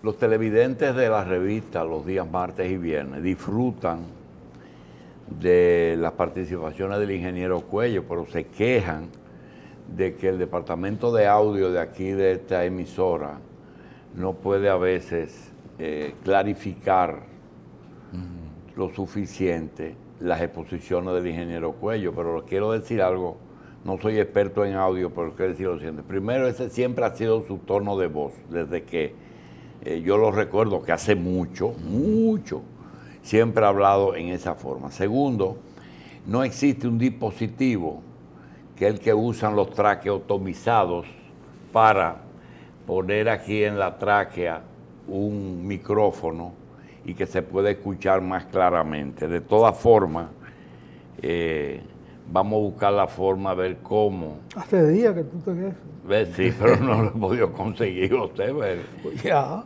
Los televidentes de la revista los días martes y viernes disfrutan de las participaciones del ingeniero Cuello, pero se quejan de que el departamento de audio de aquí de esta emisora no puede a veces clarificar lo suficiente las exposiciones del ingeniero Cuello. Pero quiero decir algo, no soy experto en audio, pero quiero decir lo siguiente. Primero, ese siempre ha sido su tono de voz, desde que yo lo recuerdo, que hace mucho, siempre ha hablado en esa forma. Segundo, no existe un dispositivo que es el que usan los traqueotomizados para poner aquí en la tráquea un micrófono y que se pueda escuchar más claramente. De todas formas, vamos a buscar la forma, a ver cómo. Hace días que tú te quedas. Sí, pero no lo he podido conseguir usted, ver. Pues ya.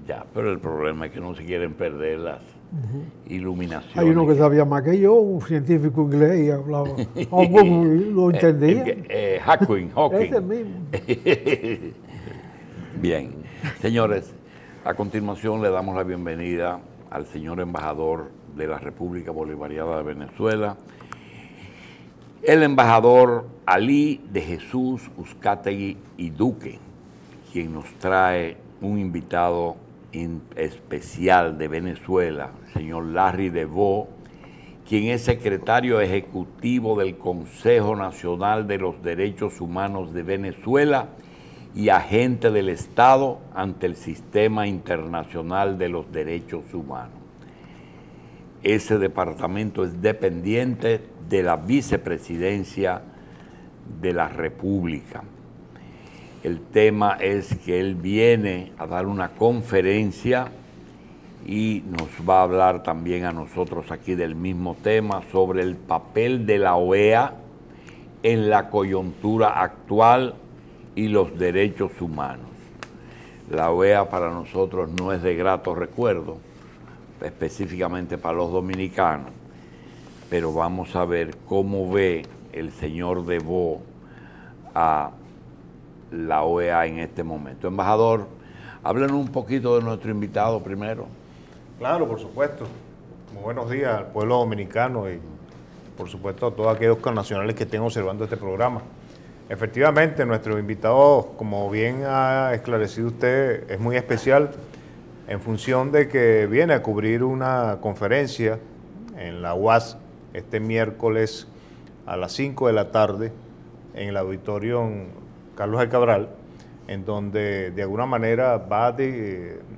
Ya, pero el problema es que no se quieren perder las iluminaciones. Hay uno que sabía más que yo, un científico inglés, y hablaba. Lo entendía. Hawking. Ese mismo. Bien, señores, a continuación le damos la bienvenida al señor embajador de la República Bolivariana de Venezuela, el embajador Ali de Jesús Uzcategui y Duque, quien nos trae un invitado especial de Venezuela, el señor Larry DeVoe, quien es secretario ejecutivo del Consejo Nacional de los Derechos Humanos de Venezuela y agente del Estado ante el Sistema Internacional de los Derechos Humanos. Ese departamento es dependiente de la Vicepresidencia de la República. El tema es que él viene a dar una conferencia y nos va a hablar también a nosotros aquí del mismo tema sobre el papel de la OEA en la coyuntura actual y los derechos humanos. La OEA para nosotros no es de grato recuerdo, específicamente para los dominicanos, pero vamos a ver cómo ve el señor DeVoe a la OEA en este momento. Embajador, háblenos un poquito de nuestro invitado primero. Claro, por supuesto. Muy buenos días al pueblo dominicano y por supuesto a todos aquellos connacionales que estén observando este programa. Efectivamente, nuestro invitado, como bien ha esclarecido usted, es muy especial en función de que viene a cubrir una conferencia en la UAS este miércoles a las 5 de la tarde en el auditorio Carlos de Cabral, en donde de alguna manera va a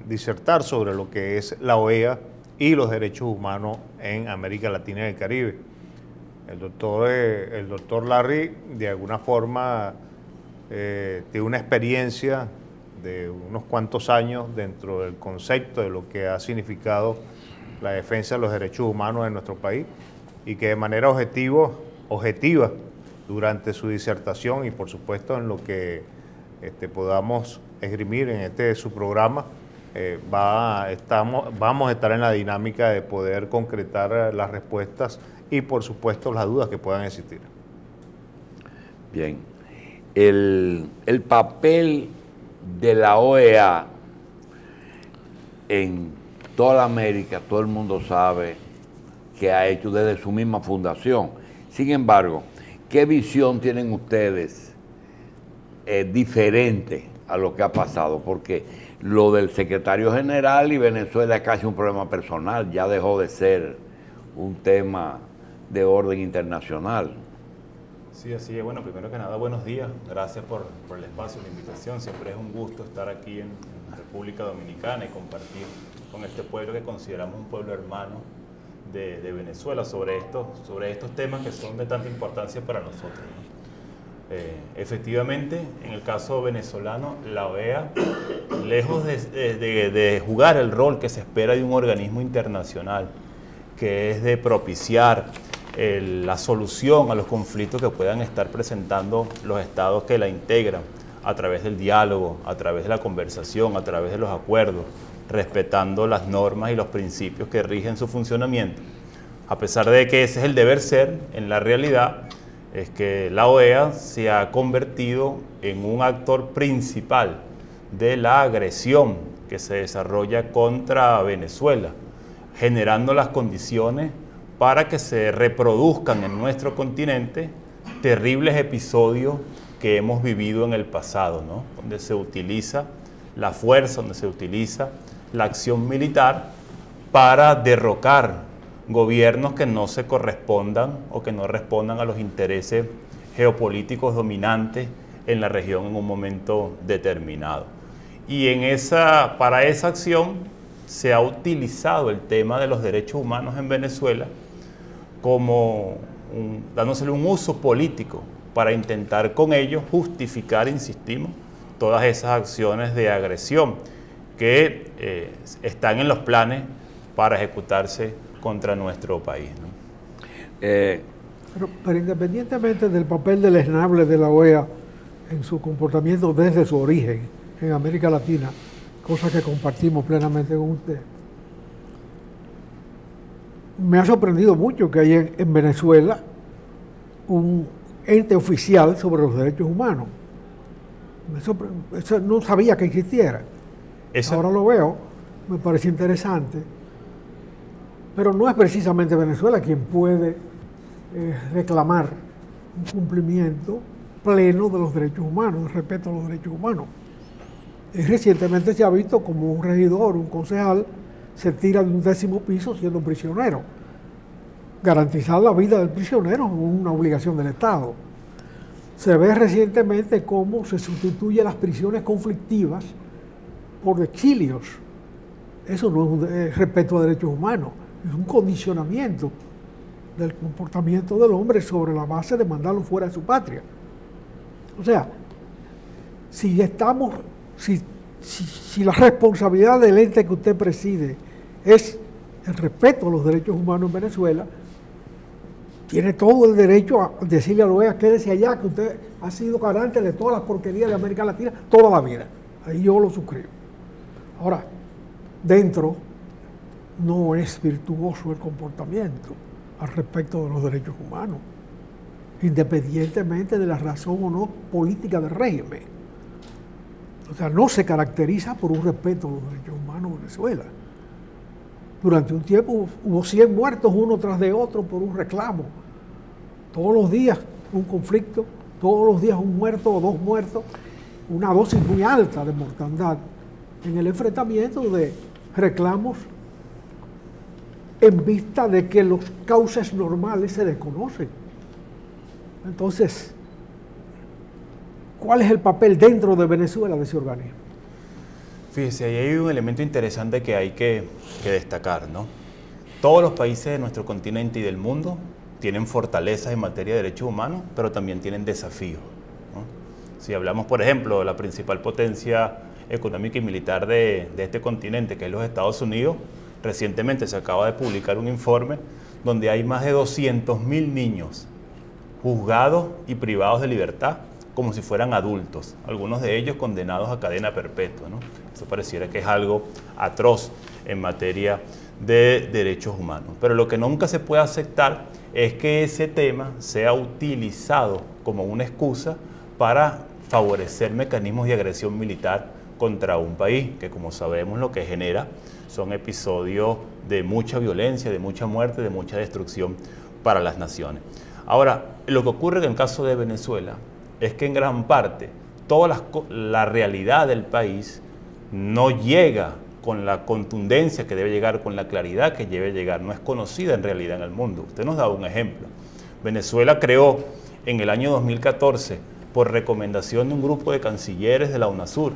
disertar sobre lo que es la OEA y los derechos humanos en América Latina y el Caribe. El doctor Larry, de alguna forma, tiene una experiencia de unos cuantos años dentro del concepto de lo que ha significado la defensa de los derechos humanos en nuestro país y que de manera objetiva, durante su disertación y por supuesto en lo que podamos esgrimir en su programa, vamos a estar en la dinámica de poder concretar las respuestas y por supuesto las dudas que puedan existir. Bien, el papel de la OEA en toda América, todo el mundo sabe que ha hecho desde su misma fundación. Sin embargo, ¿qué visión tienen ustedes diferente a lo que ha pasado? Porque lo del secretario general y Venezuela es casi un problema personal, ya dejó de ser un tema de orden internacional. Sí, así es. Bueno, primero que nada, buenos días. Gracias por el espacio, la invitación. Siempre es un gusto estar aquí en República Dominicana y compartir con este pueblo que consideramos un pueblo hermano de Venezuela sobre estos temas que son de tanta importancia para nosotros, ¿no? Efectivamente, en el caso venezolano, la OEA, lejos de jugar el rol que se espera de un organismo internacional, que es de propiciar la solución a los conflictos que puedan estar presentando los estados que la integran a través del diálogo, a través de la conversación, a través de los acuerdos, respetando las normas y los principios que rigen su funcionamiento. A pesar de que ese es el deber ser, en la realidad es que la OEA se ha convertido en un actor principal de la agresión que se desarrolla contra Venezuela, generando las condiciones para que se reproduzcan en nuestro continente terribles episodios que hemos vivido en el pasado, ¿no? Donde se utiliza la fuerza, donde se utiliza la acción militar para derrocar gobiernos que no se correspondan o que no respondan a los intereses geopolíticos dominantes en la región en un momento determinado. Y para esa acción se ha utilizado el tema de los derechos humanos en Venezuela como dándosele un uso político para intentar con ello justificar, insistimos, todas esas acciones de agresión que están en los planes para ejecutarse contra nuestro país, ¿no? Pero independientemente del papel deleznable de la OEA en su comportamiento desde su origen en América Latina, cosa que compartimos plenamente con usted, me ha sorprendido mucho que haya en Venezuela un ente oficial sobre los derechos humanos. Eso no sabía que existiera. Ahora lo veo, me parece interesante, pero no es precisamente Venezuela quien puede reclamar un cumplimiento pleno de los derechos humanos, el respeto a los derechos humanos. Recientemente se ha visto como un regidor, un concejal, se tira de un 10º piso siendo prisionero. Garantizar la vida del prisionero es una obligación del Estado. Se ve recientemente cómo se sustituye las prisiones conflictivas por exilios. Eso no es un respeto a derechos humanos, es un condicionamiento del comportamiento del hombre sobre la base de mandarlo fuera de su patria. O sea, si la responsabilidad del ente que usted preside es el respeto a los derechos humanos en Venezuela, tiene todo el derecho a decirle a la OEA, quédese allá, que usted ha sido garante de todas las porquerías de América Latina toda la vida. Ahí yo lo suscribo. Ahora, dentro no es virtuoso el comportamiento al respecto de los derechos humanos, independientemente de la razón o no política del régimen. O sea, no se caracteriza por un respeto a los derechos humanos en Venezuela. Durante un tiempo hubo 100 muertos uno tras de otro por un reclamo. Todos los días un conflicto, todos los días un muerto o 2 muertos, una dosis muy alta de mortandad en el enfrentamiento de reclamos en vista de que los cauces normales se desconocen. Entonces, ¿cuál es el papel dentro de Venezuela de ese organismo? Fíjese, ahí hay un elemento interesante que hay que destacar, ¿no? Todos los países de nuestro continente y del mundo tienen fortalezas en materia de derechos humanos, pero también tienen desafíos, ¿no? Si hablamos, por ejemplo, de la principal potencia económica y militar de este continente, que es los Estados Unidos, recientemente se acaba de publicar un informe donde hay más de 200.000 niños juzgados y privados de libertad como si fueran adultos, algunos de ellos condenados a cadena perpetua, ¿no? Eso pareciera que es algo atroz en materia de derechos humanos. Pero lo que nunca se puede aceptar es que ese tema sea utilizado como una excusa para favorecer mecanismos de agresión militar contra un país, que como sabemos lo que genera son episodios de mucha violencia, de mucha muerte, de mucha destrucción para las naciones. Ahora, lo que ocurre en el caso de Venezuela es que en gran parte toda la realidad del país no llega con la contundencia que debe llegar, con la claridad que debe llegar, no es conocida en realidad en el mundo. Usted nos da un ejemplo. Venezuela creó en el año 2014, por recomendación de un grupo de cancilleres de la UNASUR,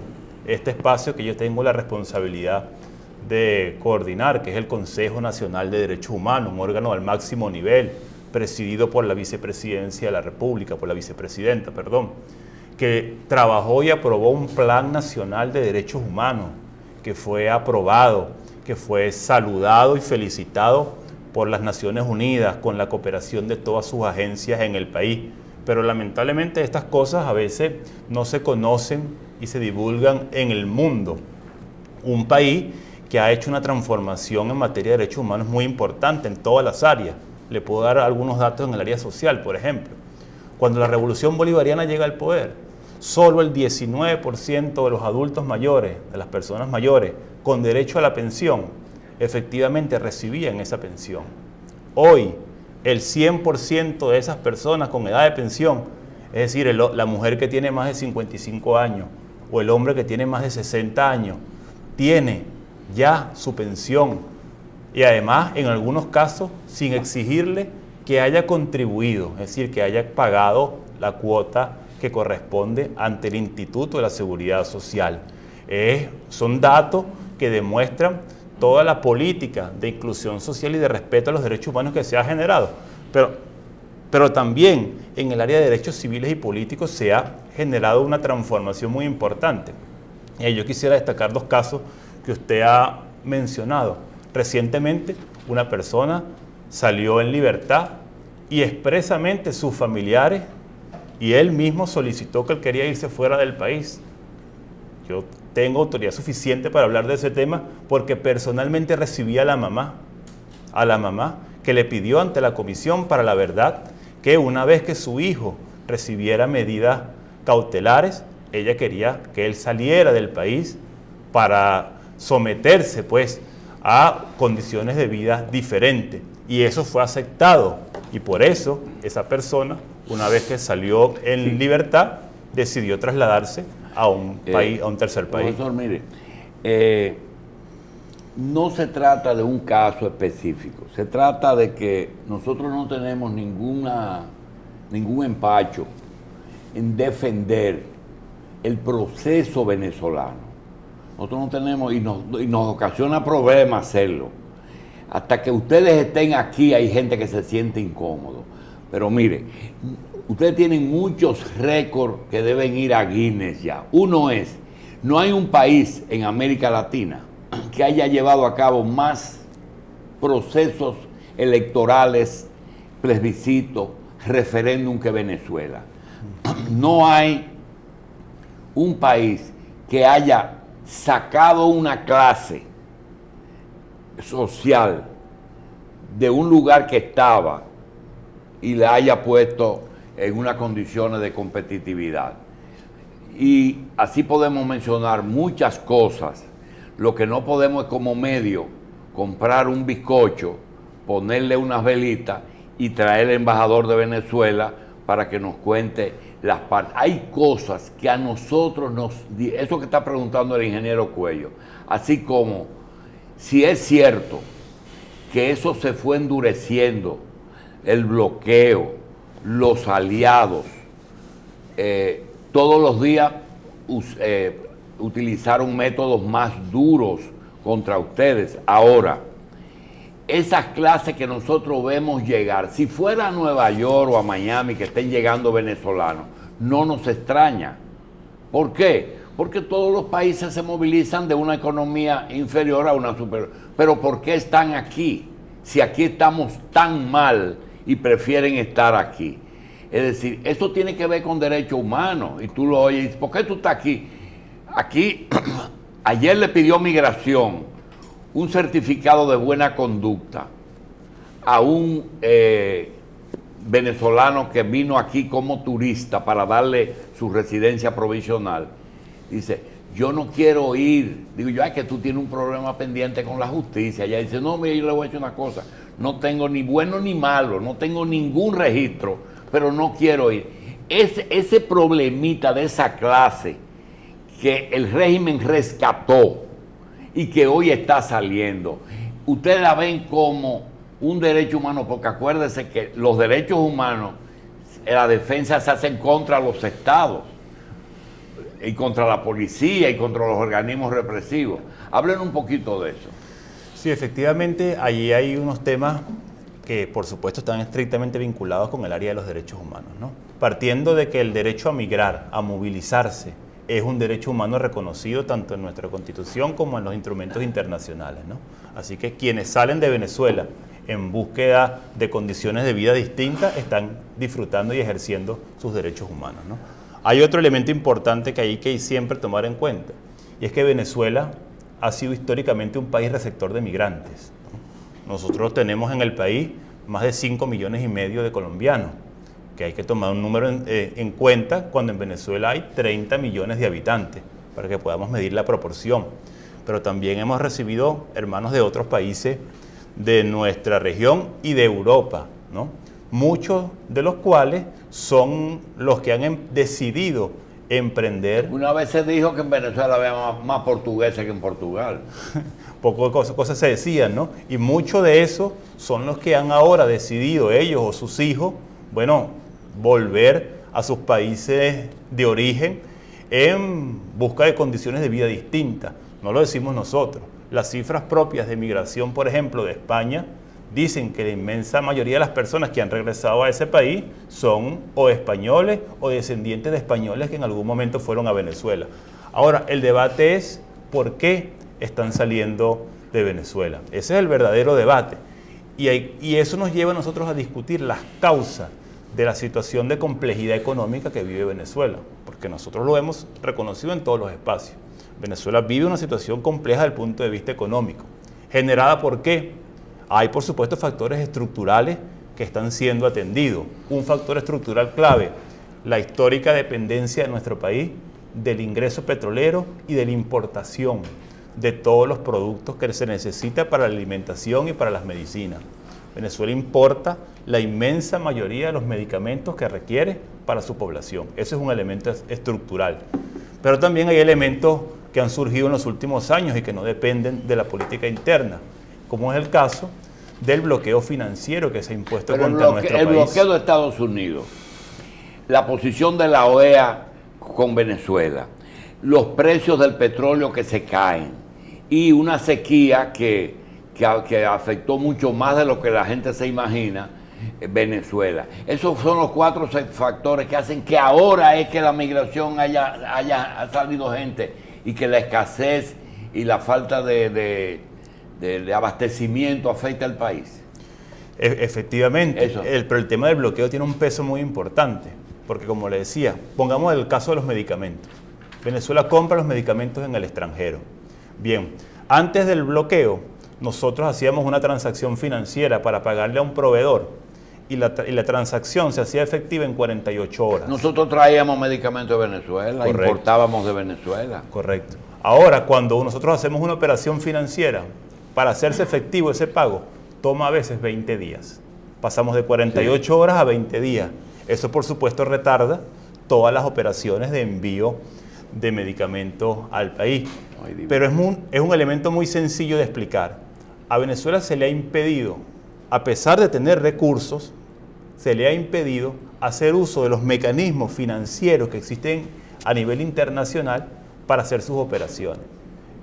este espacio que yo tengo la responsabilidad de coordinar, que es el Consejo Nacional de Derechos Humanos, un órgano al máximo nivel, presidido por la vicepresidencia de la República, por la vicepresidenta, perdón, que trabajó y aprobó un Plan Nacional de Derechos Humanos, que fue aprobado, que fue saludado y felicitado por las Naciones Unidas, con la cooperación de todas sus agencias en el país. Pero lamentablemente estas cosas a veces no se conocen y se divulgan en el mundo. Un país que ha hecho una transformación en materia de derechos humanos muy importante en todas las áreas. Le puedo dar algunos datos en el área social, por ejemplo. Cuando la Revolución Bolivariana llega al poder, solo el 19% de los adultos mayores, de las personas mayores con derecho a la pensión, efectivamente recibían esa pensión. Hoy, el 100% de esas personas con edad de pensión, es decir, la mujer que tiene más de 55 años o el hombre que tiene más de 60 años, tiene ya su pensión y además, en algunos casos, sin exigirle que haya contribuido, es decir, que haya pagado la cuota que corresponde ante el Instituto de la Seguridad Social. Son datos que demuestran toda la política de inclusión social y de respeto a los derechos humanos que se ha generado. Pero también en el área de derechos civiles y políticos se ha generado una transformación muy importante. Yo quisiera destacar dos casos que usted ha mencionado. Recientemente, una persona salió en libertad y expresamente sus familiares y él mismo solicitó que él quería irse fuera del país. Yo tengo autoridad suficiente para hablar de ese tema porque personalmente recibí a la mamá que le pidió ante la Comisión para la Verdad que una vez que su hijo recibiera medidas cautelares, ella quería que él saliera del país para someterse pues a condiciones de vida diferentes. Y eso fue aceptado. Y por eso esa persona, una vez que salió en libertad, decidió trasladarse a un país, a un tercer país. Profesor, mire, no se trata de un caso específico, se trata de que nosotros no tenemos ningún empacho en defender el proceso venezolano. Nosotros no tenemos, y nos ocasiona problemas hacerlo. Hasta que ustedes estén aquí hay gente que se siente incómodo. Pero mire, ustedes tienen muchos récords que deben ir a Guinness ya. Uno es, no hay un país en América Latina que haya llevado a cabo más procesos electorales, plebiscitos, referéndum que Venezuela. No hay un país que haya sacado una clase social de un lugar que estaba y la haya puesto en unas condiciones de competitividad. Y así podemos mencionar muchas cosas. Lo que no podemos es como medio comprar un bizcocho, ponerle unas velitas y traer al embajador de Venezuela para que nos cuente las partes. Hay cosas que a nosotros eso que está preguntando el ingeniero Cuello, así como si es cierto que eso se fue endureciendo, el bloqueo, los aliados, todos los días utilizaron métodos más duros contra ustedes. Ahora, esas clases que nosotros vemos llegar, si fuera a Nueva York o a Miami que estén llegando venezolanos, no nos extraña. ¿Por qué? Porque todos los países se movilizan de una economía inferior a una superior. Pero ¿por qué están aquí? Si aquí estamos tan mal y prefieren estar aquí. Es decir, esto tiene que ver con derechos humanos. Y tú lo oyes y dices, ¿por qué tú estás aquí? Aquí, ayer le pidió Migración un certificado de buena conducta a un venezolano que vino aquí como turista para darle su residencia provisional. Dice, yo no quiero ir. Digo yo, es que tú tienes un problema pendiente con la justicia. Ella dice, no, mira, yo le voy a decir una cosa. No tengo ni bueno ni malo, no tengo ningún registro, pero no quiero ir. Ese problemita de esa clase que el régimen rescató y que hoy está saliendo, ustedes la ven como un derecho humano, porque acuérdense que los derechos humanos, la defensa se hace contra los estados y contra la policía y contra los organismos represivos. Hablen un poquito de eso. Sí, efectivamente, allí hay unos temas que por supuesto están estrictamente vinculados con el área de los derechos humanos, ¿no? Partiendo de que el derecho a migrar, a movilizarse, es un derecho humano reconocido tanto en nuestra Constitución como en los instrumentos internacionales, ¿no? Así que quienes salen de Venezuela en búsqueda de condiciones de vida distintas están disfrutando y ejerciendo sus derechos humanos, ¿no? Hay otro elemento importante que hay que siempre tomar en cuenta, y es que Venezuela ha sido históricamente un país receptor de migrantes, ¿no? Nosotros tenemos en el país más de 5,5 millones de colombianos porque hay que tomar un número en cuenta cuando en Venezuela hay 30 millones de habitantes, para que podamos medir la proporción. Pero también hemos recibido hermanos de otros países de nuestra región y de Europa, ¿no? Muchos de los cuales son los que han decidido emprender. Una vez se dijo que en Venezuela había más portugueses que en Portugal. Poco de cosas se decían, ¿no? Y muchos de esos son los que han ahora decidido, ellos o sus hijos, bueno, volver a sus países de origen en busca de condiciones de vida distintas. No lo decimos nosotros. Las cifras propias de migración, por ejemplo, de España, dicen que la inmensa mayoría de las personas que han regresado a ese país son o españoles o descendientes de españoles que en algún momento fueron a Venezuela. Ahora, el debate es por qué están saliendo de Venezuela. Ese es el verdadero debate. Y eso nos lleva a nosotros a discutir las causas de la situación de complejidad económica que vive Venezuela, porque nosotros lo hemos reconocido en todos los espacios. Venezuela vive una situación compleja desde el punto de vista económico. ¿Generada por qué? Hay, por supuesto, factores estructurales que están siendo atendidos. Un factor estructural clave, la histórica dependencia de nuestro país del ingreso petrolero y de la importación de todos los productos que se necesita para la alimentación y para las medicinas. Venezuela importa la inmensa mayoría de los medicamentos que requiere para su población. Ese es un elemento estructural. Pero también hay elementos que han surgido en los últimos años y que no dependen de la política interna, como es el caso del bloqueo financiero que se ha impuesto contra nuestro país. El bloqueo de Estados Unidos, la posición de la OEA con Venezuela, los precios del petróleo que se caen y una sequía que afectó mucho más de lo que la gente se imagina Venezuela. Esos son los 4 factores que hacen que ahora es que la migración haya salido gente y que la escasez y la falta de abastecimiento afecta al país. Efectivamente, pero el tema del bloqueo tiene un peso muy importante, porque como le decía, pongamos el caso de los medicamentos. Venezuela compra los medicamentos en el extranjero. Bien, antes del bloqueo, nosotros hacíamos una transacción financiera para pagarle a un proveedor y la transacción se hacía efectiva en 48 horas. Nosotros traíamos medicamentos de Venezuela, correcto, importábamos de Venezuela. Correcto. Ahora, cuando nosotros hacemos una operación financiera, para hacerse efectivo ese pago, toma a veces 20 días. Pasamos de 48 horas a 20 días. Eso, por supuesto, retarda todas las operaciones de envío de medicamentos al país. Pero es un elemento muy sencillo de explicar. A Venezuela se le ha impedido, a pesar de tener recursos, se le ha impedido hacer uso de los mecanismos financieros que existen a nivel internacional para hacer sus operaciones.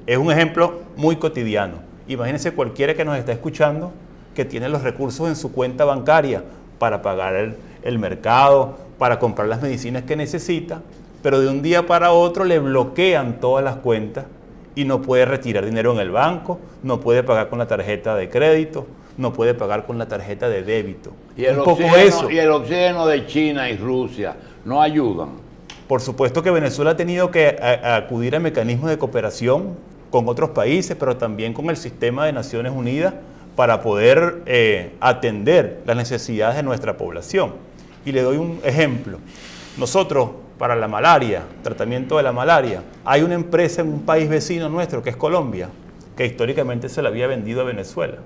Es un ejemplo muy cotidiano. Imagínense cualquiera que nos está escuchando que tiene los recursos en su cuenta bancaria para pagar el mercado, para comprar las medicinas que necesita, pero de un día para otro le bloquean todas las cuentas y no puede retirar dinero en el banco, no puede pagar con la tarjeta de crédito, no puede pagar con la tarjeta de débito. Y el oxígeno de China y Rusia no ayudan. Por supuesto que Venezuela ha tenido que acudir a mecanismos de cooperación con otros países, pero también con el sistema de Naciones Unidas para poder atender las necesidades de nuestra población. Y le doy un ejemplo. Nosotros, para la malaria, tratamiento de la malaria, hay una empresa en un país vecino nuestro, que es Colombia, que históricamente se la había vendido a Venezuela.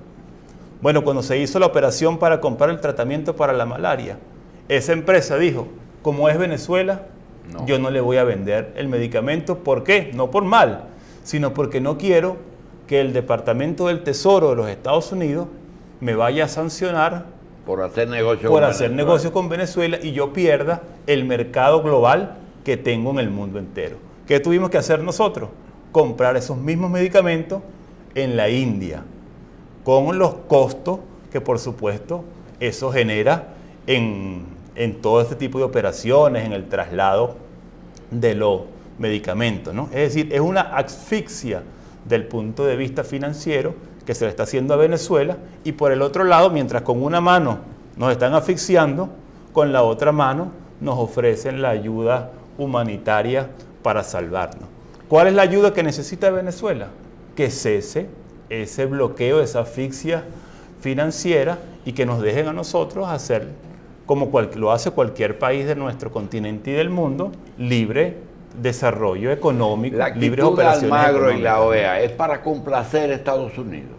Bueno, cuando se hizo la operación para comprar el tratamiento para la malaria, esa empresa dijo, como es Venezuela, yo no le voy a vender el medicamento. ¿Por qué? No por mal, sino porque no quiero que el Departamento del Tesoro de los Estados Unidos me vaya a sancionar por hacer negocio con Venezuela y yo pierda el mercado global que tengo en el mundo entero. ¿Qué tuvimos que hacer nosotros? Comprar esos mismos medicamentos en la India, con los costos que por supuesto eso genera en todo este tipo de operaciones, en el traslado de los medicamentos, ¿no? Es decir, es una asfixia del punto de vista financiero que se le está haciendo a Venezuela, y por el otro lado, mientras con una mano nos están asfixiando, con la otra mano nos ofrecen la ayuda humanitaria para salvarnos. ¿Cuál es la ayuda que necesita Venezuela? Que cese ese bloqueo, esa asfixia financiera, y que nos dejen a nosotros hacer como lo hace cualquier país de nuestro continente y del mundo, libre desarrollo económico, La libres actitud de operaciones Almagro y económicas. la OEA es para complacer a Estados Unidos.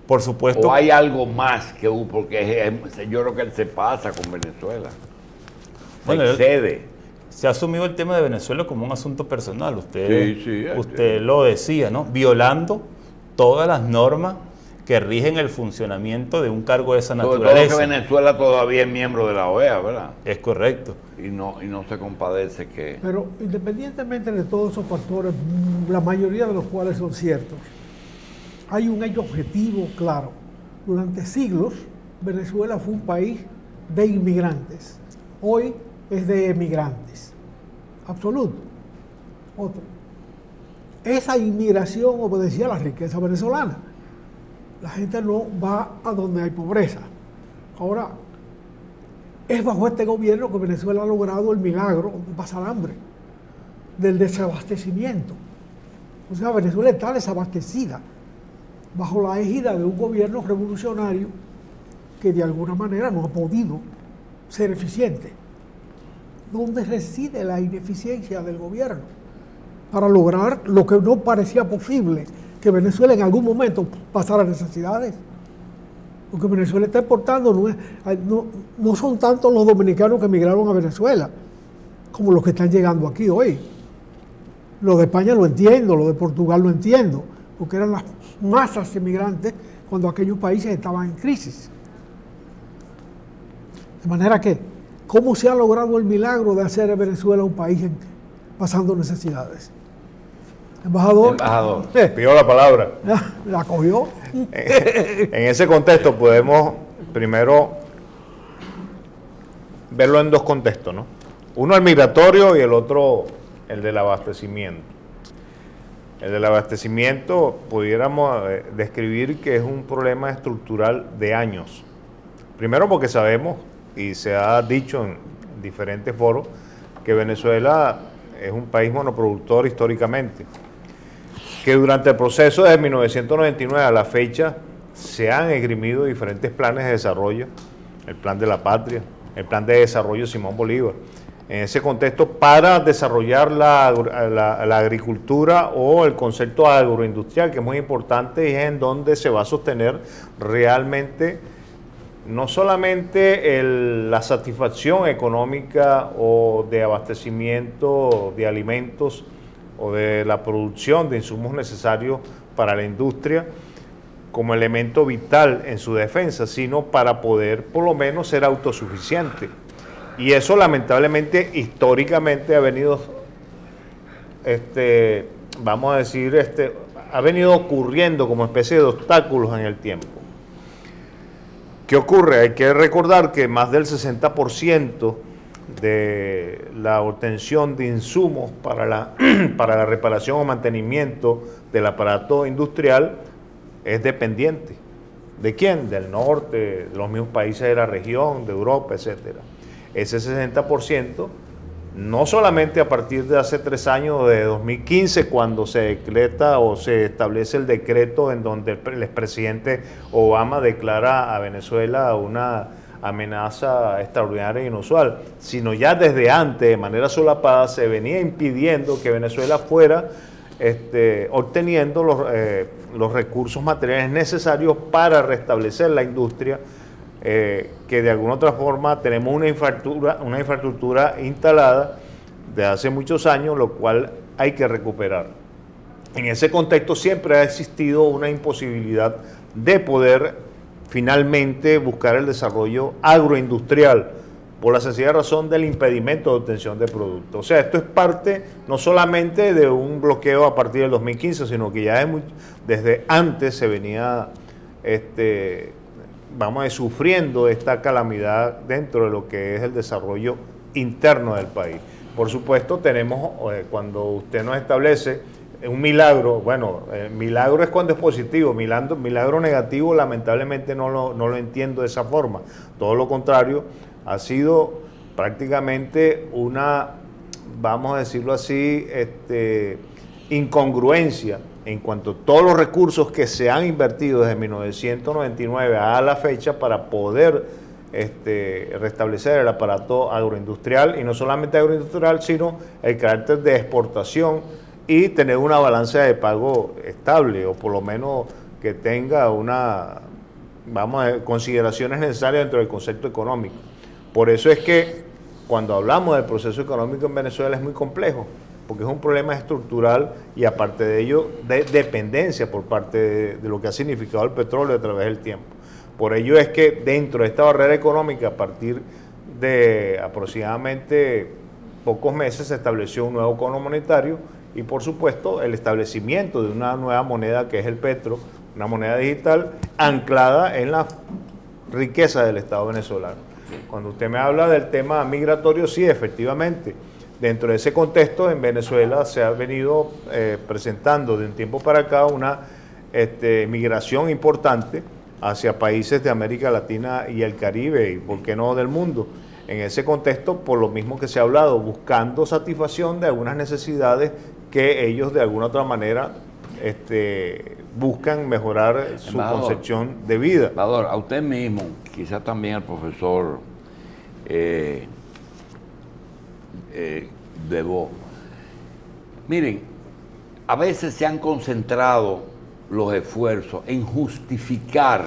Por supuesto. ¿O hay algo más que porque yo creo que él se pasa con Venezuela? Bueno, Se excede. Se ha asumido el tema de Venezuela como un asunto personal. Usted Sí. lo decía, ¿no? Violando todas las normas que rigen el funcionamiento de un cargo de esa Sobre naturaleza. todo que Venezuela todavía es miembro de la OEA, ¿verdad? Es correcto. Y no se compadece que... Pero independientemente de todos esos factores, la mayoría de los cuales son ciertos, hay un hecho objetivo claro. Durante siglos, Venezuela fue un país de inmigrantes. Hoy es de emigrantes. Absoluto. Otro. Esa inmigración obedecía a la riqueza venezolana. La gente no va a donde hay pobreza. Ahora, es bajo este gobierno que Venezuela ha logrado el milagro de pasar hambre, del desabastecimiento. O sea, Venezuela está desabastecida bajo la égida de un gobierno revolucionario que de alguna manera no ha podido ser eficiente. ¿Dónde reside la ineficiencia del gobierno para lograr lo que no parecía posible, que Venezuela en algún momento pasara necesidades? Lo que Venezuela está exportando no son tanto los dominicanos que emigraron a Venezuela como los que están llegando aquí hoy. Lo de España lo entiendo, lo de Portugal lo entiendo, porque eran las masas emigrantes cuando aquellos países estaban en crisis. De manera que, ¿cómo se ha logrado el milagro de hacer de Venezuela un país pasando necesidades? Embajador. Pidió la palabra. La cogió. En ese contexto podemos primero verlo en dos contextos, ¿no? Uno el migratorio y el otro el del abastecimiento. El del abastecimiento pudiéramos describir que es un problema estructural de años. Primero porque sabemos, y se ha dicho en diferentes foros, que Venezuela es un país monoproductor históricamente, que durante el proceso desde 1999 a la fecha se han esgrimido diferentes planes de desarrollo, el Plan de la Patria, el Plan de Desarrollo Simón Bolívar, en ese contexto para desarrollar la agricultura o el concepto agroindustrial, que es muy importante y es en donde se va a sostener realmente no solamente la satisfacción económica o de abastecimiento de alimentos o de la producción de insumos necesarios para la industria como elemento vital en su defensa, sino para poder por lo menos ser autosuficiente. Y eso lamentablemente históricamente ha venido, vamos a decir, ha venido ocurriendo como especie de obstáculos en el tiempo. ¿Qué ocurre? Hay que recordar que más del 60% de la obtención de insumos para la reparación o mantenimiento del aparato industrial es dependiente. ¿De quién? Del norte, de los mismos países de la región, de Europa, etcétera. Ese 60%, no solamente a partir de hace 3 años, de 2015, cuando se decreta o se establece el decreto en donde el expresidente Obama declara a Venezuela una amenaza extraordinaria e inusual, sino ya desde antes, de manera solapada, se venía impidiendo que Venezuela fuera obteniendo los recursos materiales necesarios para restablecer la industria, que de alguna otra forma tenemos una infraestructura instalada de hace muchos años, lo cual hay que recuperar. En ese contexto siempre ha existido una imposibilidad de poder finalmente buscar el desarrollo agroindustrial por la sencilla razón del impedimento de obtención de productos. O sea, esto es parte no solamente de un bloqueo a partir del 2015, sino que ya desde antes se venía vamos a decir, sufriendo esta calamidad dentro de lo que es el desarrollo interno del país. Por supuesto, tenemos, cuando usted nos establece un milagro, bueno, milagro es cuando es positivo, milagro negativo lamentablemente no lo entiendo de esa forma. Todo lo contrario, ha sido prácticamente una, vamos a decirlo así, incongruencia en cuanto a todos los recursos que se han invertido desde 1999 a la fecha para poder restablecer el aparato agroindustrial, y no solamente agroindustrial, sino el carácter de exportación y tener una balanza de pago estable, o por lo menos que tenga consideraciones necesarias dentro del concepto económico. Por eso es que cuando hablamos del proceso económico en Venezuela es muy complejo, porque es un problema estructural y aparte de ello de dependencia por parte de lo que ha significado el petróleo a través del tiempo. Por ello es que dentro de esta barrera económica, a partir de aproximadamente pocos meses, se estableció un nuevo cono monetario y, por supuesto, el establecimiento de una nueva moneda que es el petro, una moneda digital anclada en la riqueza del Estado venezolano. Cuando usted me habla del tema migratorio, sí, efectivamente, dentro de ese contexto en Venezuela se ha venido presentando de un tiempo para acá una migración importante hacia países de América Latina y el Caribe, y por qué no del mundo. En ese contexto, por lo mismo que se ha hablado, buscando satisfacción de algunas necesidades que ellos de alguna otra manera buscan mejorar su concepción de vida. Embajador, a usted mismo, quizás también al profesor Debo. Miren, a veces se han concentrado los esfuerzos en justificar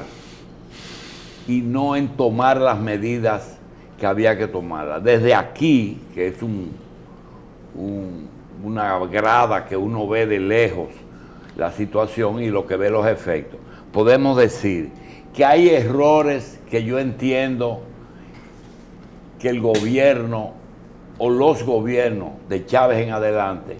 y no en tomar las medidas que había que tomarlas. Desde aquí, que es una grada que uno ve de lejos la situación y lo que ve los efectos, podemos decir que hay errores que yo entiendo que el gobierno o los gobiernos de Chávez en adelante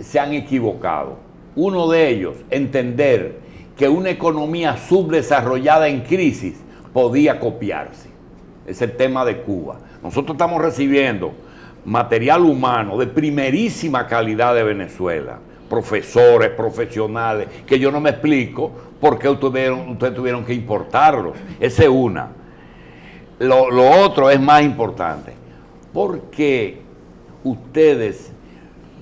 se han equivocado. Uno de ellos, entender que una economía subdesarrollada en crisis podía copiarse. Es el tema de Cuba. Nosotros estamos recibiendo material humano de primerísima calidad de Venezuela, profesores, profesionales, que yo no me explico por qué ustedes tuvieron que importarlos. Esa es una. Lo otro es más importante. ¿Por qué ustedes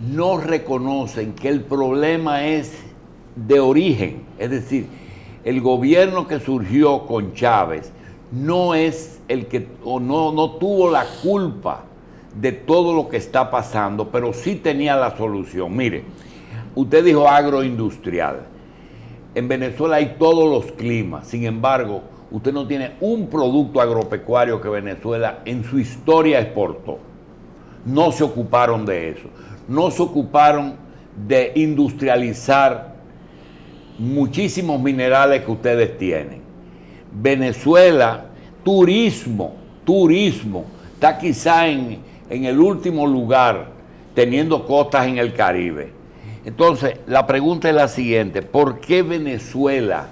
no reconocen que el problema es de origen? Es decir, el gobierno que surgió con Chávez no es el que, o no tuvo la culpa de todo lo que está pasando, pero sí tenía la solución. Mire, usted dijo agroindustrial. En Venezuela hay todos los climas, sin embargo, usted no tiene un producto agropecuario que Venezuela en su historia exportó. No se ocuparon de eso. No se ocuparon de industrializar muchísimos minerales que ustedes tienen. Venezuela, turismo, está quizá en el último lugar, teniendo costas en el Caribe. Entonces, la pregunta es la siguiente: ¿por qué Venezuela,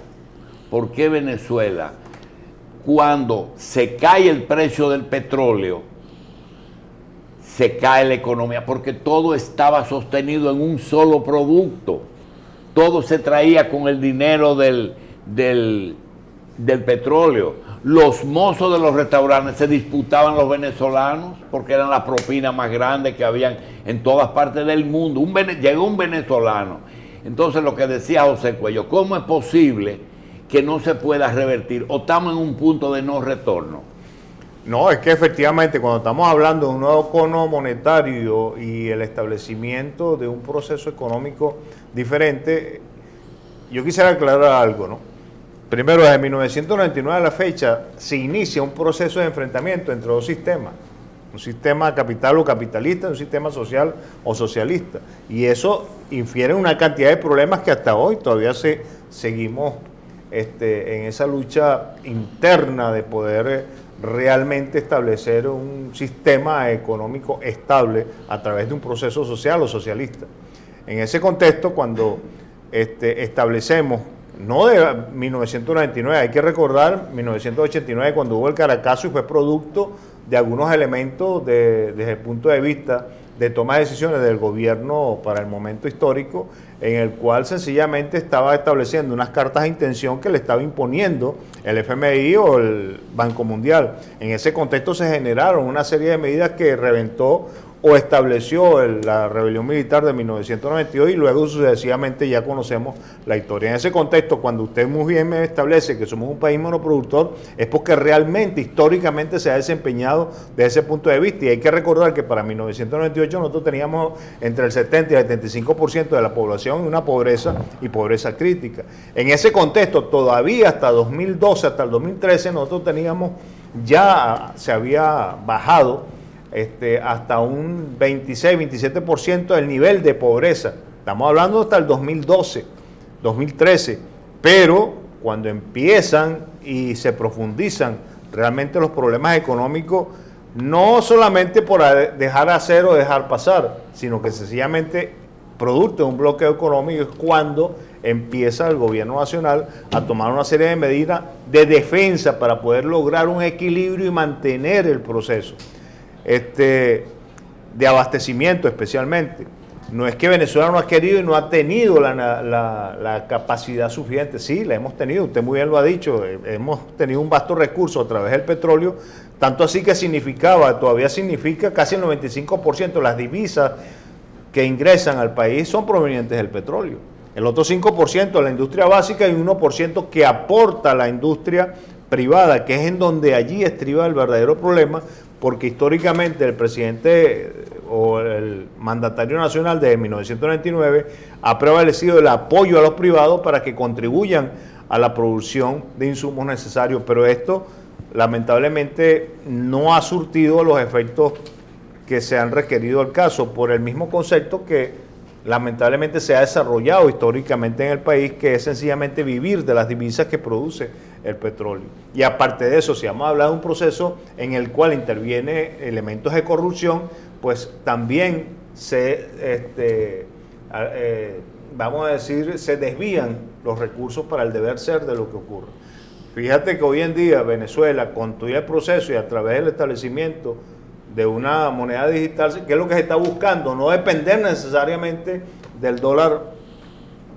cuando se cae el precio del petróleo, se cae la economía? Porque todo estaba sostenido en un solo producto. Todo se traía con el dinero del petróleo. Los mozos de los restaurantes se disputaban los venezolanos porque eran las propinas más grandes que habían en todas partes del mundo. Llegó un venezolano. Entonces, lo que decía José Cuello, ¿cómo es posible que no se pueda revertir? ¿O estamos en un punto de no retorno? No, es que efectivamente cuando estamos hablando de un nuevo cono monetario y el establecimiento de un proceso económico diferente, yo quisiera aclarar algo, ¿no? Primero, desde 1999 a la fecha se inicia un proceso de enfrentamiento entre dos sistemas, un sistema capital o capitalista, un sistema social o socialista, y eso infiere una cantidad de problemas que hasta hoy todavía seguimos en esa lucha interna de poder realmente establecer un sistema económico estable a través de un proceso social o socialista. En ese contexto, cuando establecemos, no de 1999, hay que recordar 1989 cuando hubo el Caracazo y fue producto de algunos elementos desde el punto de vista de toma de decisiones del gobierno para el momento histórico, en el cual sencillamente estaba estableciendo unas cartas de intención que le estaba imponiendo el FMI o el Banco Mundial. En ese contexto se generaron una serie de medidas que reventó o estableció la rebelión militar de 1992 y luego sucesivamente ya conocemos la historia. En ese contexto, cuando usted muy bien me establece que somos un país monoproductor, es porque realmente históricamente se ha desempeñado desde ese punto de vista, y hay que recordar que para 1998 nosotros teníamos entre el 70 y el 75% de la población en una pobreza y pobreza crítica. En ese contexto, todavía hasta 2012, hasta el 2013, nosotros teníamos, ya se había bajado hasta un 26-27% del nivel de pobreza. Estamos hablando hasta el 2012, 2013, pero cuando empiezan y se profundizan realmente los problemas económicos, no solamente por dejar hacer o dejar pasar, sino que sencillamente producto de un bloqueo económico es cuando empieza el gobierno nacional a tomar una serie de medidas de defensa para poder lograr un equilibrio y mantener el proceso de abastecimiento especialmente. No es que Venezuela no ha querido y no ha tenido la capacidad suficiente, sí, la hemos tenido, usted muy bien lo ha dicho, hemos tenido un vasto recurso a través del petróleo, tanto así que todavía significa casi el 95% de las divisas que ingresan al país son provenientes del petróleo. El otro 5% de la industria básica y 1% que aporta la industria privada, que es en donde allí estriba el verdadero problema, porque históricamente el presidente o el mandatario nacional desde 1999 ha prevalecido el apoyo a los privados para que contribuyan a la producción de insumos necesarios, pero esto lamentablemente no ha surtido los efectos que se han requerido al caso, por el mismo concepto que lamentablemente se ha desarrollado históricamente en el país, que es sencillamente vivir de las divisas que produce el petróleo. Y aparte de eso, si vamos a hablar de un proceso en el cual interviene elementos de corrupción, pues también vamos a decir, se desvían los recursos para el deber ser de lo que ocurre. Fíjate que hoy en día Venezuela, con todo el proceso y a través del establecimiento de una moneda digital, que es lo que se está buscando, no depender necesariamente del dólar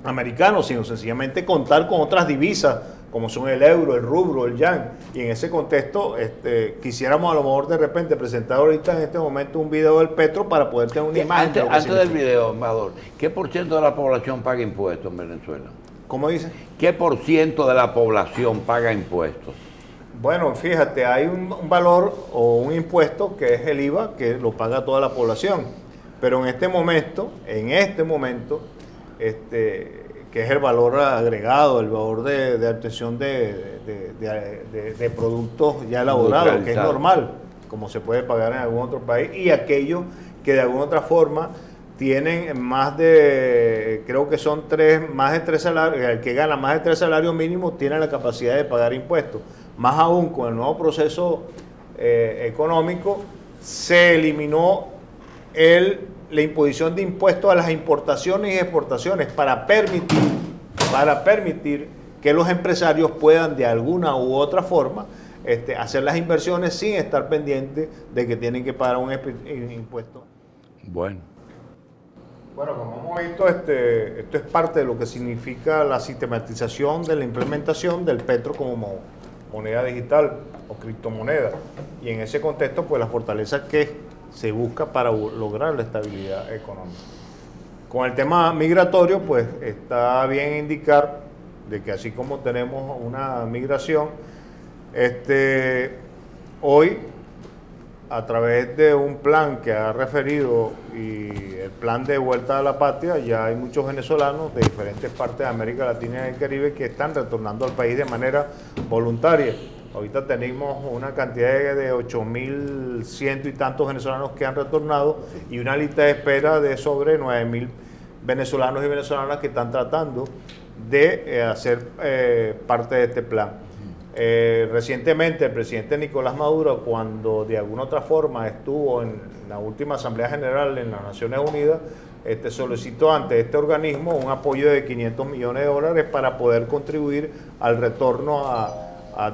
americano, sino sencillamente contar con otras divisas, como son el euro, el rublo, el yan. Y en ese contexto, quisiéramos a lo mejor de repente presentar ahorita en este momento un video del Petro para poder tener una imagen. Antes del video, embajador, ¿qué por ciento de la población paga impuestos en Venezuela? ¿Cómo dice? ¿Qué por ciento de la población paga impuestos? Bueno, fíjate, hay un valor o un impuesto que es el IVA, que lo paga toda la población. Pero en este momento, que es el valor agregado, el valor de obtención de productos ya elaborados, que es normal, como se puede pagar en algún otro país, y aquellos que de alguna otra forma tienen más de, creo que son más de 3 salarios, el que gana más de 3 salarios mínimos tiene la capacidad de pagar impuestos. Más aún con el nuevo proceso económico, se eliminó la imposición de impuestos a las importaciones y exportaciones para permitir que los empresarios puedan de alguna u otra forma hacer las inversiones sin estar pendientes de que tienen que pagar un impuesto. Bueno, como hemos visto, esto es parte de lo que significa la sistematización de la implementación del Petro como moneda digital o criptomoneda. Y en ese contexto, pues la fortaleza que se busca para lograr la estabilidad económica. Con el tema migratorio, pues está bien indicar de que así como tenemos una migración, hoy a través de un plan que ha referido y el plan de vuelta a la patria, ya hay muchos venezolanos de diferentes partes de América Latina y el Caribe que están retornando al país de manera voluntaria. Ahorita tenemos una cantidad de 8.100 y tantos venezolanos que han retornado y una lista de espera de sobre 9.000 venezolanos y venezolanas que están tratando de hacer parte de este plan. Recientemente el presidente Nicolás Maduro, cuando de alguna otra forma estuvo en la última Asamblea General en las Naciones Unidas, solicitó ante este organismo un apoyo de $500 millones para poder contribuir al retorno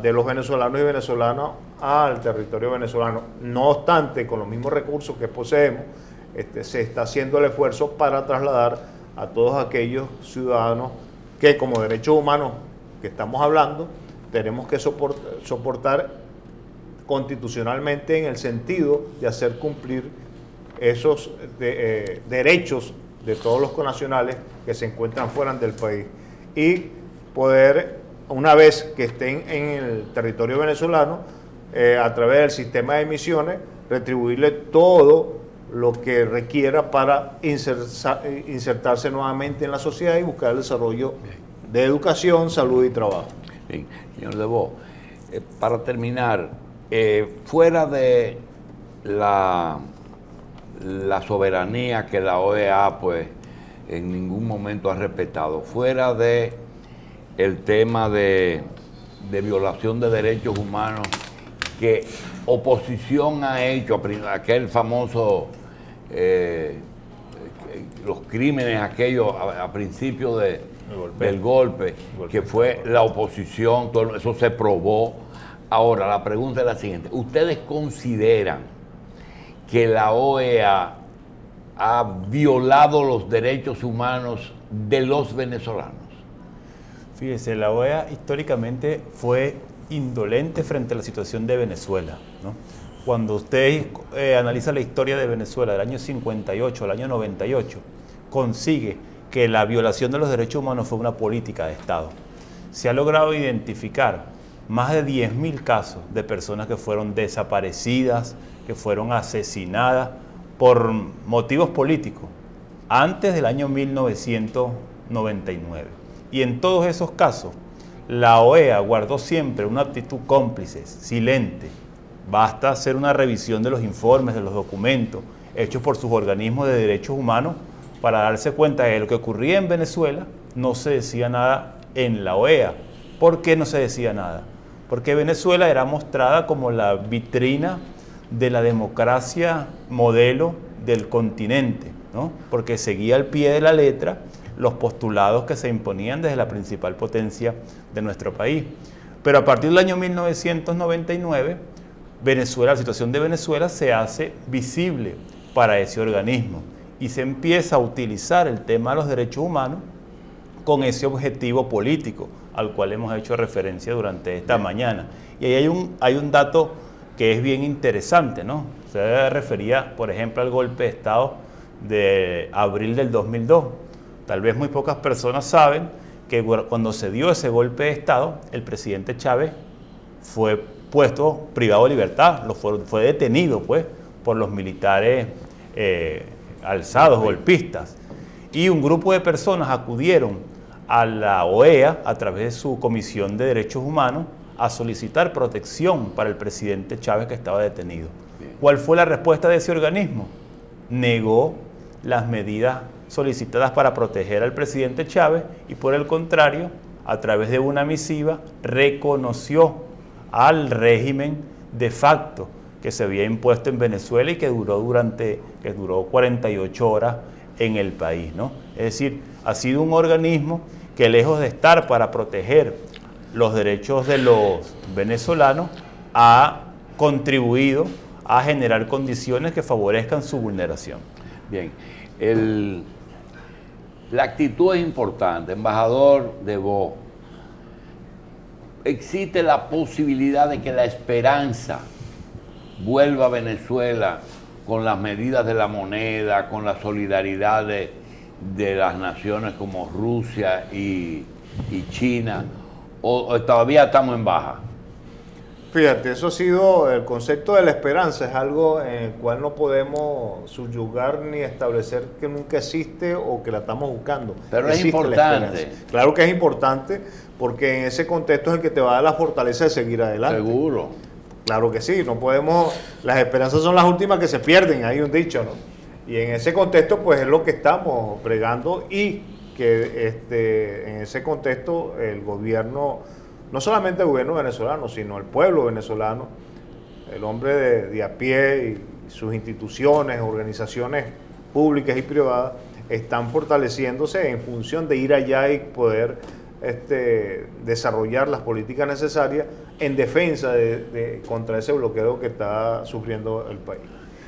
de los venezolanos y venezolanas al territorio venezolano. No obstante, con los mismos recursos que poseemos, se está haciendo el esfuerzo para trasladar a todos aquellos ciudadanos que, como derechos humanos que estamos hablando, tenemos que soportar constitucionalmente en el sentido de hacer cumplir esos derechos de todos los connacionales que se encuentran fuera del país y poder, una vez que estén en el territorio venezolano, a través del sistema de emisiones, retribuirle todo lo que requiera para insertarse nuevamente en la sociedad y buscar el desarrollo de educación, salud y trabajo. Bien, señor Debo, para terminar, fuera de la soberanía que la OEA pues en ningún momento ha respetado, fuera de el tema de violación de derechos humanos que oposición ha hecho, aquel famoso los crímenes aquellos a principio del golpe, que fue la oposición, todo eso se probó. Ahora, la pregunta es la siguiente: ¿ustedes consideran que la OEA ha violado los derechos humanos de los venezolanos? Fíjese, la OEA históricamente fue indolente frente a la situación de Venezuela, ¿no? Cuando usted analiza la historia de Venezuela del año 58 al año 98, consigue que la violación de los derechos humanos fue una política de Estado. Se ha logrado identificar más de 10.000 casos de personas que fueron desaparecidas, que fueron asesinadas por motivos políticos antes del año 1999. Y en todos esos casos, la OEA guardó siempre una actitud cómplice, silente. Basta hacer una revisión de los informes, de los documentos hechos por sus organismos de derechos humanos para darse cuenta de lo que ocurría en Venezuela. No se decía nada en la OEA. ¿Por qué no se decía nada? Porque Venezuela era mostrada como la vitrina de la democracia modelo del continente, ¿no? Porque seguía al pie de la letra los postulados que se imponían desde la principal potencia de nuestro país. Pero a partir del año 1999, Venezuela, la situación de Venezuela se hace visible para ese organismo y se empieza a utilizar el tema de los derechos humanos con ese objetivo político al cual hemos hecho referencia durante esta mañana. Y ahí hay un dato que es bien interesante, ¿no? Se refería, por ejemplo, al golpe de Estado de abril del 2002. Tal vez muy pocas personas saben que cuando se dio ese golpe de Estado, el presidente Chávez fue puesto privado de libertad, fue detenido pues, por los militares alzados, golpistas. Y un grupo de personas acudieron a la OEA a través de su Comisión de Derechos Humanos a solicitar protección para el presidente Chávez que estaba detenido. ¿Cuál fue la respuesta de ese organismo? Negó las medidas solicitadas para proteger al presidente Chávez y por el contrario, a través de una misiva, reconoció al régimen de facto que se había impuesto en Venezuela y que duró 48 horas en el país, ¿no? Es decir, ha sido un organismo que lejos de estar para proteger los derechos de los venezolanos, ha contribuido a generar condiciones que favorezcan su vulneración. Bien, la actitud es importante, embajador Debo. ¿Existe la posibilidad de que la esperanza vuelva a Venezuela con las medidas de la moneda, con la solidaridad de las naciones como Rusia y China, o todavía estamos en baja? Fíjate, eso ha sido, el concepto de la esperanza es algo en el cual no podemos subyugar ni establecer que nunca existe o que la estamos buscando. Pero es importante. Claro que es importante porque en ese contexto es el que te va a dar la fortaleza de seguir adelante. Seguro. Claro que sí, no podemos, las esperanzas son las últimas que se pierden, hay un dicho, ¿no? Y en ese contexto pues es lo que estamos pregando y que en ese contexto el gobierno, no solamente el gobierno venezolano, sino el pueblo venezolano, el hombre de a pie y sus instituciones, organizaciones públicas y privadas, están fortaleciéndose en función de ir allá y poder desarrollar las políticas necesarias en defensa contra ese bloqueo que está sufriendo el país.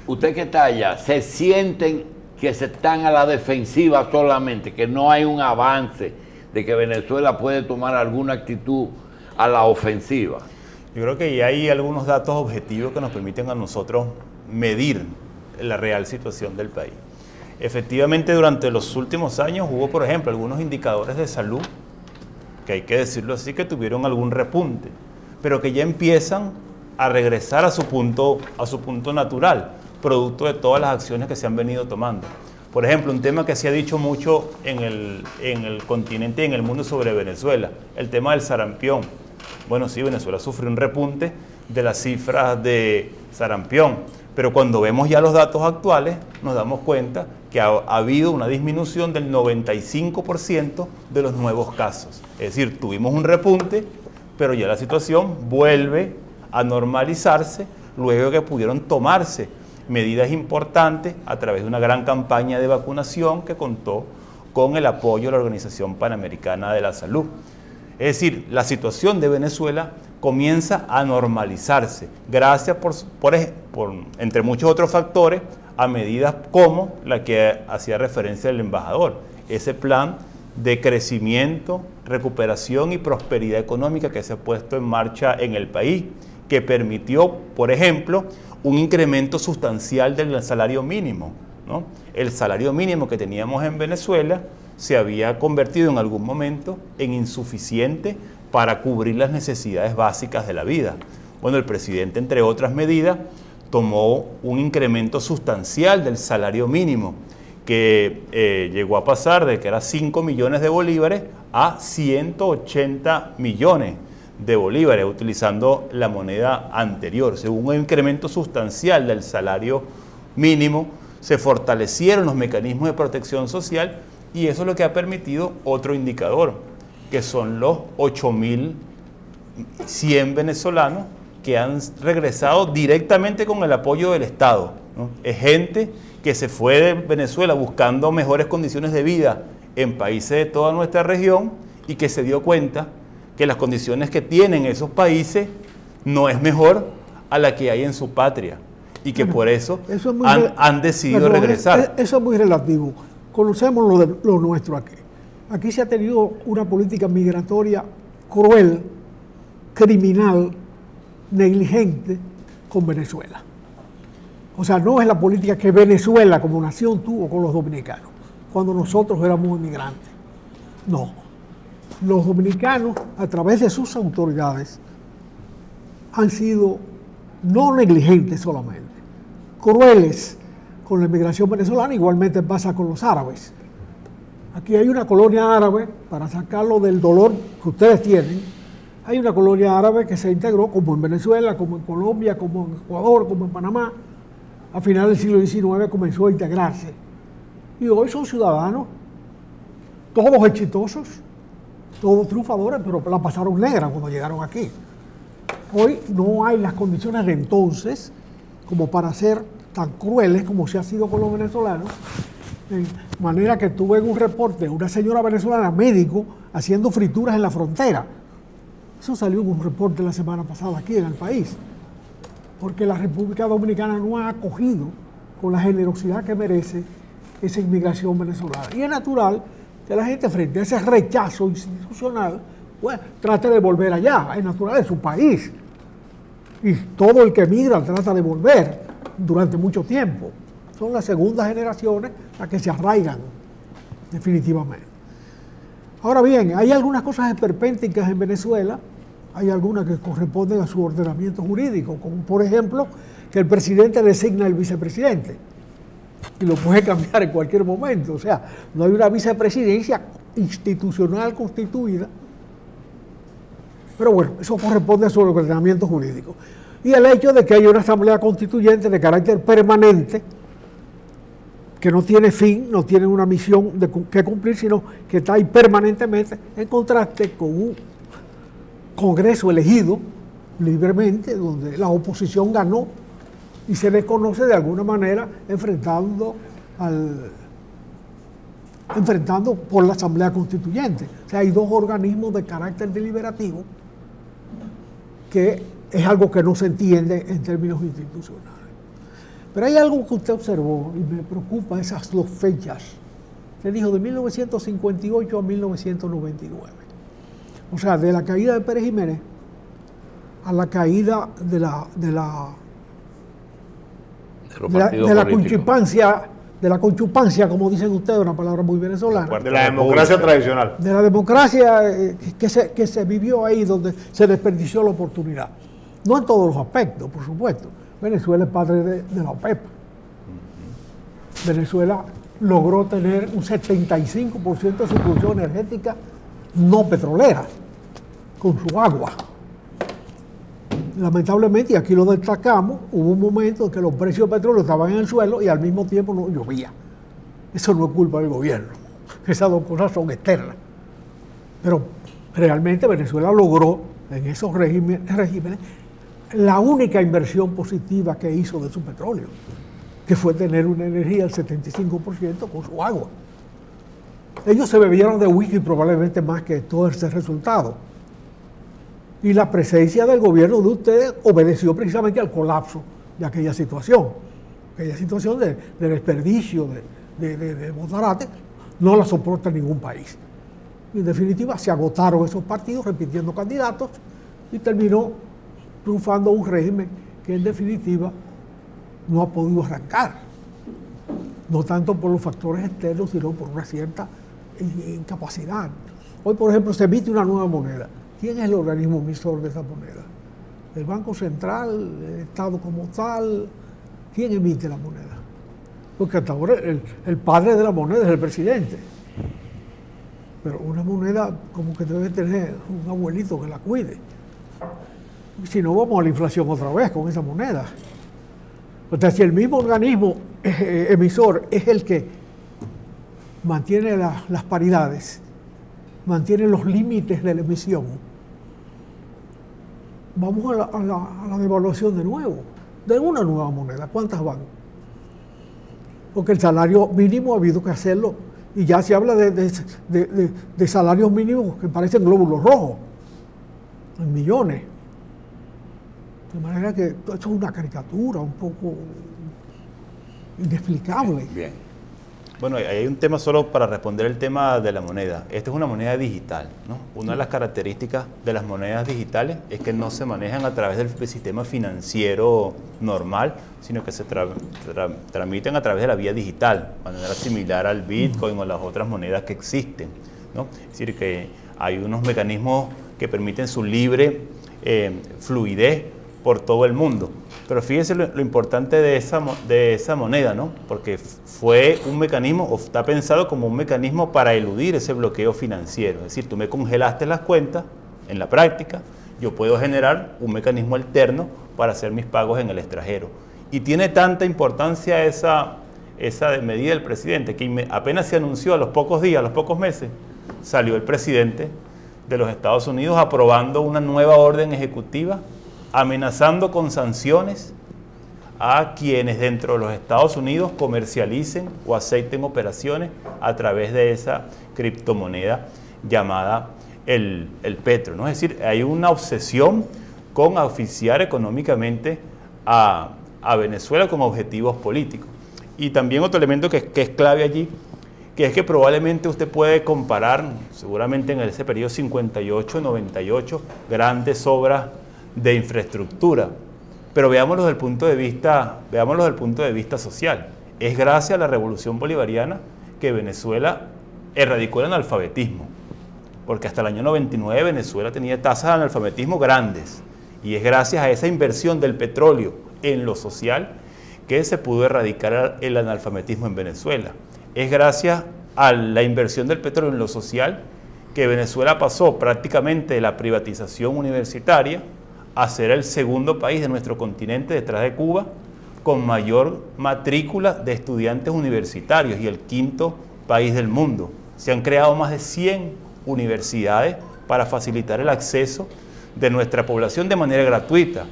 Usted que está allá, ¿se sienten que se están a la defensiva solamente, que no hay un avance de que Venezuela puede tomar alguna actitud a la ofensiva? Yo creo que ya hay algunos datos objetivos que nos permiten a nosotros medir la real situación del país. Efectivamente, durante los últimos años hubo, por ejemplo, algunos indicadores de salud, que hay que decirlo así, que tuvieron algún repunte, pero que ya empiezan a regresar a su punto natural, producto de todas las acciones que se han venido tomando. Por ejemplo, un tema que se ha dicho mucho en el continente y en el mundo sobre Venezuela, el tema del sarampión. Bueno, sí, Venezuela sufrió un repunte de las cifras de sarampión, pero cuando vemos ya los datos actuales nos damos cuenta que ha habido una disminución del 95% de los nuevos casos. Es decir, tuvimos un repunte, pero ya la situación vuelve a normalizarse luego de que pudieron tomarse medidas importantes a través de una gran campaña de vacunación que contó con el apoyo de la Organización Panamericana de la Salud. Es decir, la situación de Venezuela comienza a normalizarse gracias, entre muchos otros factores, a medidas como la que hacía referencia el embajador, ese plan de crecimiento, recuperación y prosperidad económica que se ha puesto en marcha en el país, que permitió, por ejemplo, un incremento sustancial del salario mínimo, ¿no? El salario mínimo que teníamos en Venezuela se había convertido en algún momento en insuficiente para cubrir las necesidades básicas de la vida. Bueno, el presidente, entre otras medidas, tomó un incremento sustancial del salario mínimo, que llegó a pasar de que era 5 millones de bolívares a 180 millones de bolívares, utilizando la moneda anterior. Según un incremento sustancial del salario mínimo, se fortalecieron los mecanismos de protección social y eso es lo que ha permitido otro indicador, que son los 8.100 venezolanos que han regresado directamente con el apoyo del Estado, ¿no? Es gente que se fue de Venezuela buscando mejores condiciones de vida en países de toda nuestra región y que se dio cuenta que las condiciones que tienen esos países no es mejor a la que hay en su patria y que por eso han decidido regresar. Eso es muy relativo. Conocemos lo nuestro aquí. Aquí se ha tenido una política migratoria cruel, criminal, negligente con Venezuela. O sea, no es la política que Venezuela como nación tuvo con los dominicanos, cuando nosotros éramos inmigrantes. No. Los dominicanos, a través de sus autoridades, han sido no negligentes solamente, crueles con la inmigración venezolana, igualmente pasa con los árabes. Aquí hay una colonia árabe, para sacarlo del dolor que ustedes tienen, hay una colonia árabe que se integró como en Venezuela, como en Colombia, como en Ecuador, como en Panamá. A finales del siglo XIX comenzó a integrarse. Y hoy son ciudadanos, todos exitosos, todos triunfadores, pero la pasaron negra cuando llegaron aquí. Hoy no hay las condiciones de entonces como para ser tan crueles como se ha sido con los venezolanos. De manera que tuve un reporte de una señora venezolana, médico, haciendo frituras en la frontera. Eso salió en un reporte la semana pasada aquí en el país. Porque la República Dominicana no ha acogido con la generosidad que merece esa inmigración venezolana. Y es natural que la gente, frente a ese rechazo institucional, pues, trate de volver allá. Es natural, de su país. Y todo el que migra trata de volver durante mucho tiempo. Son las segundas generaciones las que se arraigan, definitivamente. Ahora bien, hay algunas cosas esperpénticas en Venezuela, hay algunas que corresponden a su ordenamiento jurídico, como por ejemplo que el presidente designa al vicepresidente y lo puede cambiar en cualquier momento. O sea, no hay una vicepresidencia institucional constituida, pero bueno, eso corresponde a su ordenamiento jurídico. Y el hecho de que haya una asamblea constituyente de carácter permanente, que no tiene fin, no tiene una misión que cumplir, sino que está ahí permanentemente, en contraste con un Congreso elegido libremente, donde la oposición ganó y se desconoce de alguna manera enfrentando por la Asamblea Constituyente. O sea, hay dos organismos de carácter deliberativo que es algo que no se entiende en términos institucionales. Pero hay algo que usted observó y me preocupa, esas dos fechas. Se dijo de 1958 a 1999. O sea, de la caída de Pérez Jiménez a la caída de la de la conchupancia, como dicen ustedes, una palabra muy venezolana. De la democracia tradicional. De la democracia que se vivió ahí, donde se desperdició la oportunidad. No en todos los aspectos, por supuesto. Venezuela es padre de la OPEP. Venezuela logró tener un 75% de su producción energética no petrolera, con su agua. Lamentablemente, y aquí lo destacamos, hubo un momento en que los precios de petróleo estaban en el suelo y al mismo tiempo no llovía. Eso no es culpa del gobierno. Esas dos cosas son externas. Pero realmente Venezuela logró en esos regímenes la única inversión positiva que hizo de su petróleo, que fue tener una energía del 75% con su agua. Ellos se bebieron de whisky probablemente más que todo ese resultado. Y la presencia del gobierno de ustedes obedeció precisamente al colapso de aquella situación de desperdicio, de botarate, no la soporta ningún país. Y en definitiva se agotaron esos partidos repitiendo candidatos y terminó triunfando un régimen que en definitiva no ha podido arrancar, no tanto por los factores externos, sino por una cierta incapacidad. Hoy, por ejemplo, se emite una nueva moneda. ¿Quién es el organismo emisor de esa moneda? ¿El Banco Central, el Estado como tal? ¿Quién emite la moneda? Porque hasta ahora el padre de la moneda es el presidente. Pero una moneda como que debe tener un abuelito que la cuide. Si no, vamos a la inflación otra vez con esa moneda. O sea, si el mismo organismo emisor es el que mantiene las paridades, mantiene los límites de la emisión, vamos a la devaluación de nuevo, de una nueva moneda. ¿Cuántas van? Porque el salario mínimo ha habido que hacerlo, y ya se habla de salarios mínimos que parecen glóbulos rojos, en millones. De manera que esto es una caricatura un poco inexplicable. Bien. Bueno, hay un tema solo para responder el tema de la moneda. Esta es una moneda digital, ¿no? Una de las características de las monedas digitales es que no se manejan a través del sistema financiero normal, sino que se tramiten a través de la vía digital, de manera similar al Bitcoin o las otras monedas que existen, ¿no? Es decir, que hay unos mecanismos que permiten su libre fluidez por todo el mundo. Pero fíjense lo importante de esa moneda, ¿no? Porque fue un mecanismo, o está pensado como un mecanismo para eludir ese bloqueo financiero. Es decir, tú me congelaste las cuentas, en la práctica, yo puedo generar un mecanismo alterno para hacer mis pagos en el extranjero. Y tiene tanta importancia esa medida del presidente, que apenas se anunció a los pocos días, a los pocos meses, salió el presidente de los Estados Unidos aprobando una nueva orden ejecutiva, amenazando con sanciones a quienes dentro de los Estados Unidos comercialicen o acepten operaciones a través de esa criptomoneda llamada el petro, ¿no? Es decir, hay una obsesión con asfixiar económicamente a Venezuela con objetivos políticos. Y también otro elemento que es clave allí, que es que probablemente usted puede comparar, seguramente en ese periodo 58-98, grandes obras de infraestructura, pero veámoslo desde el punto de vista social. Es gracias a la Revolución Bolivariana que Venezuela erradicó el analfabetismo, porque hasta el año 99 Venezuela tenía tasas de analfabetismo grandes, y es gracias a esa inversión del petróleo en lo social que se pudo erradicar el analfabetismo en Venezuela. Es gracias a la inversión del petróleo en lo social que Venezuela pasó prácticamente de la privatización universitaria a ser el segundo país de nuestro continente detrás de Cuba con mayor matrícula de estudiantes universitarios y el quinto país del mundo. Se han creado más de 100 universidades para facilitar el acceso de nuestra población de manera gratuita.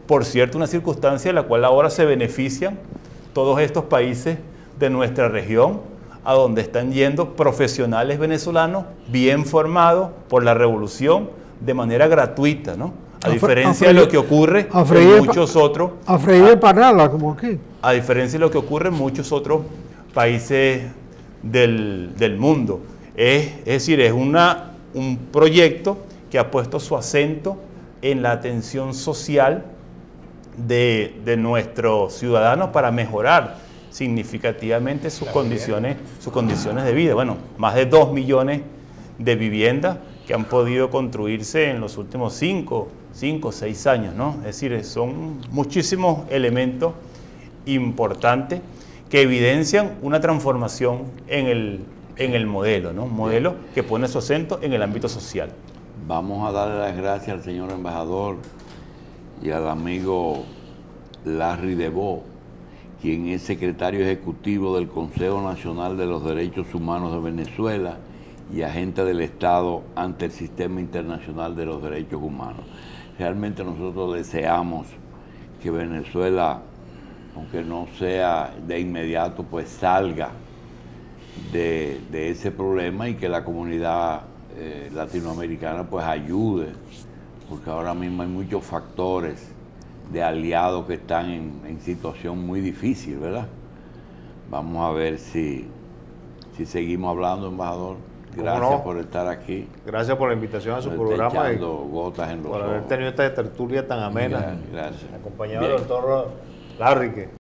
Por cierto, una circunstancia de la cual ahora se benefician todos estos países de nuestra región, a donde están yendo profesionales venezolanos bien formados por la revolución de manera gratuita, ¿no? A diferencia de lo que ocurre en muchos otros... A freír empanada, como aquí. A diferencia de lo que ocurre en muchos otros países del mundo. Es decir, es un proyecto que ha puesto su acento en la atención social de nuestros ciudadanos para mejorar significativamente sus condiciones de vida. Bueno, más de 2 millones de viviendas que han podido construirse en los últimos 5 o 6 años, ¿no? Es decir, son muchísimos elementos importantes que evidencian una transformación en el modelo, ¿no? Un modelo que pone su acento en el ámbito social. Vamos a darle las gracias al señor embajador y al amigo Larry DeVos, quien es secretario ejecutivo del Consejo Nacional de los Derechos Humanos de Venezuela y agente del Estado ante el Sistema Internacional de los Derechos Humanos. Realmente nosotros deseamos que Venezuela, aunque no sea de inmediato, pues salga de ese problema y que la comunidad latinoamericana pues ayude, porque ahora mismo hay muchos factores de aliados que están en situación muy difícil, ¿verdad? Vamos a ver si seguimos hablando, embajador. Gracias por estar aquí. Gracias por la invitación a su programa y gotas en los por haber tenido esta tertulia tan amena. Gracias. Acompañado del doctor Larry.